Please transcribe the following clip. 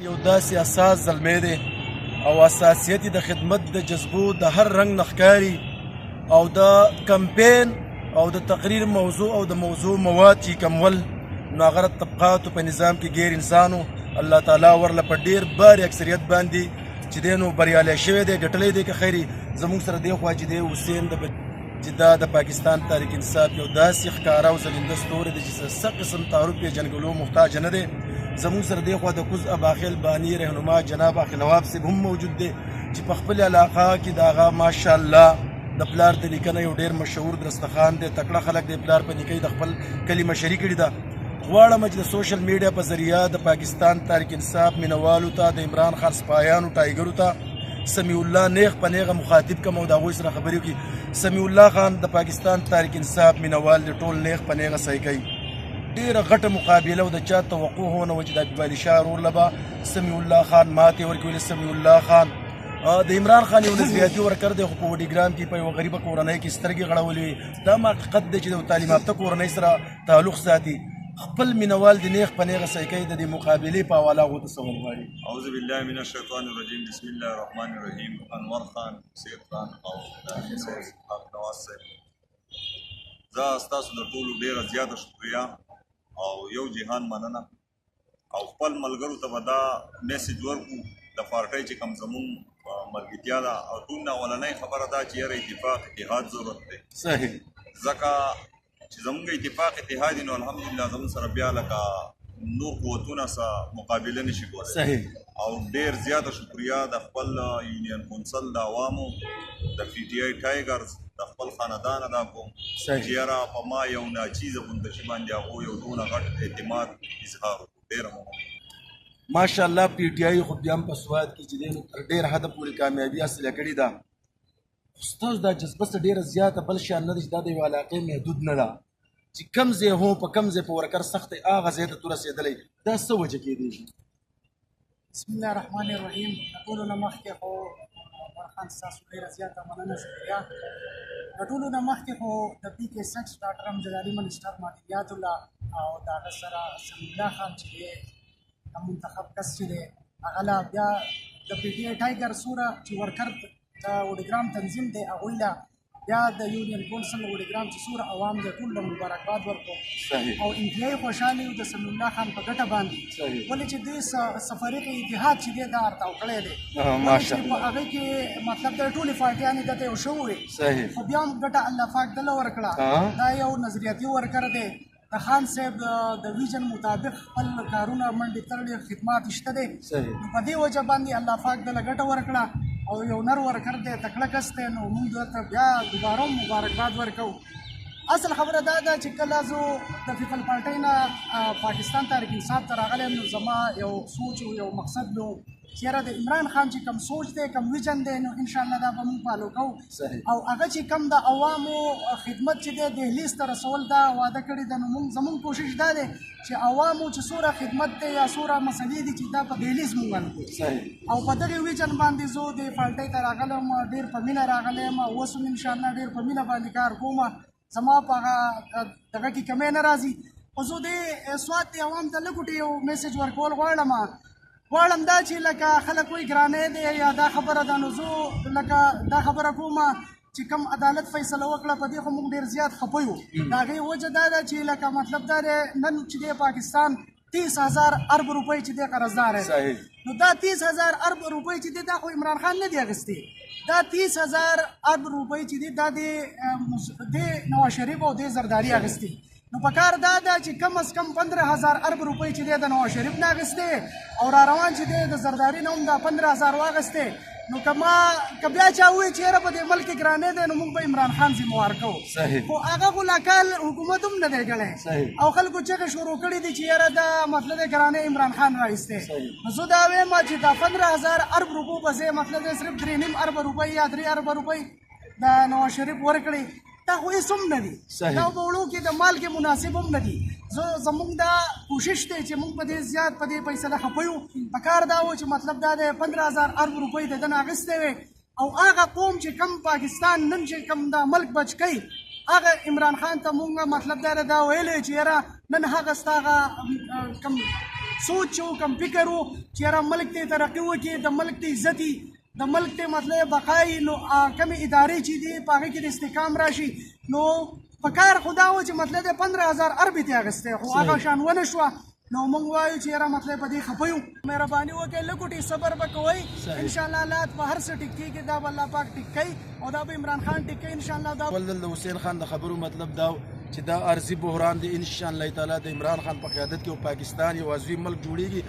یو داسې اساس زلمی دی او اساسیت د خدمت د جذبو د هر رنګ نه ښکاري او د کمپین او د تقریر موضوع او د موضوع مواد چې کمول نو هغه طبقاتو په نظام کې غیر انسانو الله تعالی ورله په ډېر بار اکثریت باندې چې دی نو بریالی شوی دی ګټلی دی که خیري زموږ سره دی خوا چې دی حسین چې دا د پاکستان تحریک انصاف یو داسې ښکاره او ځلنده ستوری دی چې څه قسم تعارف پېژنګلو محتاج نه دی. زموږ سره دی خوا د کوز اباخیل بانی رهنما جناب اخی نواب صاحب هم موجود دی چې په خپل علاقه کې د هغه ماشاءالله د پلار د لیکنه یو ډېر مشهور درستخان دی تکړه خلک دی پلار په نیکۍ د خپل کلي مشري کړې ده. غواړم چې د سوشل میډیا په ذریعه د پاکستان تحریک انصاف مینوالو ته د عمران خان سپایانو ټایګرو ته سمیع الله نیغ په نیغه مخاطب کړم او د هغوی سره خبرې وکړي. سمیع الله خان د پاکستان تحریک انصاف مینوال دی ټول نیغ په نیغه صحیح کوي. ډېره غټه مقابله او د چا توقع هونه وه چې د حبیب علي شاه ورور له به سمیع الله خان ماتې ورکړي. سمیع الله خان د عمران خان یو نظریاتي ورکر دی خو په وډیګرام کې په یوه غریبه کورنۍ کې سترګې غړولې دا حقیقت دی چې د تعلیم یافته کورنۍ سره تعلق ساتي. خپل مینوال د نیغ په نیغه صحیح کوي د دې مقابلې په حواله هغو ته څه ور غواړي. اعوذ بالله من الشیطان الرجیم بسم الله الرحمن الرحیم. انور خان سید خان او حق نواز صاحب زه ستاسو د ټولو ډېره زیاته شکریه او یو جهان مننه او خپل ملګرو ته به دا میسج ورکړو د پارټۍ چې کوم زموږ ملګرتیا ده او ټول نه اولنۍ خبره دا چې یاره اتفاق اتحاد ضرورت دی. صحیح ځکه چې زموږ اتفاق اتحاد نو الحمدلله زموږ سره بیا لکه نور قوتونه سره مقابله نشي کولی. صحیح او ډېر زیاته شکریه د خپل یونین کونسل د عوامو د پی ټي آی ټایګرز د خپل خاندان ادا کوم چې یاره په ما یو ناچیزه غونډشي باندې هغو یو دونه غټ اعتماد اظهار وکړو. ډېره مننه. ماشاءالله پی ټي آی خو بیا هم په سواد کې چې دی نو تر ډېر حده پورې کامیابي حاصله کړې ده. ستاسو دا جذبه څه ډېره زیاته بل شیان نه دی چې دا د یوې علاقې محدود نه ده چې کم ځای هو په کم ځای په ورکر سخت دی هغه ځای ته تو رسېدلی دا څه وجه کېدی شي؟ بسم الله الرحمن الرحیم. د ټولو نه مخکې خو عمر خان ستاسو ډېره زیاته مننه شکریه. د ټولو نه مخکې خو د پی کې سیکس ډاکټر امجد منسټر مالیات الله او د هغه سره سمیع الله خان چې دی منتخب کس چې دی هغه لا بیا د پی ټي آی ټایګر سوره چې ورکر د وډیګرام تنظیم دی هغوی له بیا د یونین کونسل وډیګرام چې سوره عوام دی ټول له مبارکباد ورکړو او انتهایي خوشحالي د سمیع الله خان په ګټه باندې ولې چې دوی سفریق اتحاد چې دی دا ارتاو کړی دی په هغې کې مطلب د ټولې پارټیانې دته یو شو وې خو بیا هم ګټه الله پاک دله ورکړه. دا یو نظریاتي ورکر دی د خان صاحب د ویژن مطابق خپل کارونه منډې ترړې خدمات شته دی نو په دې وجه باندې الله پاک دله ګټه ورکړه او یو نر ورکر دی تکړه کس دی نو موږ ورته بیا دوباره مبارکباد ورکوو. اصل خبره دا ده چې کله زه د پیپل پارټۍ نه پاکستان تحریک انصاف ته راغلی نو زما یو سوچ او یو مقصد و چې یاره د عمران خان چې کوم سوچ دی کوم ویژن دی نو انشاءالله دا به موږ فالو کوو او هغه چې کوم د عوامو خدمت چې دی دهلیز ته رسول دا واده کړي ده نو زموږ کوشش دا دی چې عوامو چې څومره خدمت دی یا څومره مسلې دي چې دا په دهلیز موږ حل کړو او په دغې ویژن باندې زه د پارټۍ ته راغلم ډېر په مینه راغلی یم اوس هم انشاءالله ډېر په مینه باندې کار کوم. زما په هغه دغه کې کمی نه راځي خو زه د سوات د عوام ته لږ یو میسج ورکول غواړم دا چې لکه خلک وایي ګرانی دی یا دا خبره ده نو زه لکه دا خبره کوم چې کوم عدالت فیصله وکړه په دې خو موږ ډېر زیات خفه یو. د هغې وجه دا ده چې لکه مطلب دا دی نن چې دی پاکستان 30,000 ارب روپۍ چې دی قرضدار دی نو دا 30,000 ارب روپۍ چې دی دا خو عمران خان نه دی اخیستې دا 30,000 ارب روپۍ چې دی دا د نواز شریف او د زرداري اخیستې نو په کار دا ده چې کم از کم 15,000 ارب روپۍ چې دی د نواز شریف نه اخیستې او را روان چې دی د زرداري نه هم دا 15,000 واخیستې نو که بیا چا ووایي چې یاره په دې ملک کې ګرانی دی نو موږ به عمران خان ذموار کوو خو هغه خو لا کال حکومت هم نه دی کړی او خلکو چغې شروع کړي دي چې یاره دا مطلب دی ګرانی عمران خان راایستې نو زه دا وایم چې دا 15,000 ارب روپو به زه مطلب دی صرف 3.5 ارب روپۍ یا 3 ارب روپۍ د نواز شریف ورکړي دا خو هېڅ هم نه دي دا په وړو کې د مال کې مناسب هم نه دي. زموږ دا کوشش دی چې موږ په دې زیات په دې فیصله خفه یو په کار دا و چې مطلب دا دی 15,000 ارب روپۍ د ده نه اخیستې وې او هغه قوم چې کم پاکستان نن چې کم دا ملک بچ کوي هغه عمران خان ته مونږ مطلب دا ویلی چې یاره نن هغه ستا هغه کم سوچ و کم فکر و چې یاره ملک ته ترقي وکړي، د ملک ته عزت د ملک ته مطلب بقای، نو کمې ادارې چې دي په هغې کې د استحکام راشي. نو په کار خو دا و چې مطلب د 15,000 اربې ته اخیستی، خو هغه شان ونه شوه. نو موږ وایو چې یاره مطلب په دې خفه یو، مهرباني وکړئ لږ صبر به کوئ، انشاءالله حالات به هر څه ټیک کېږي، دا به الله پاک ټیک کوي او دا به عمران خان ټیک کوي انشاءالله. دا ول د حسین خان د خبرو مطلب دا چې دا ارضي بحران دی، ان شاء الله تعالی د عمران خان په قیادت کې پاکستان یو عظیم ملک جوړیږي.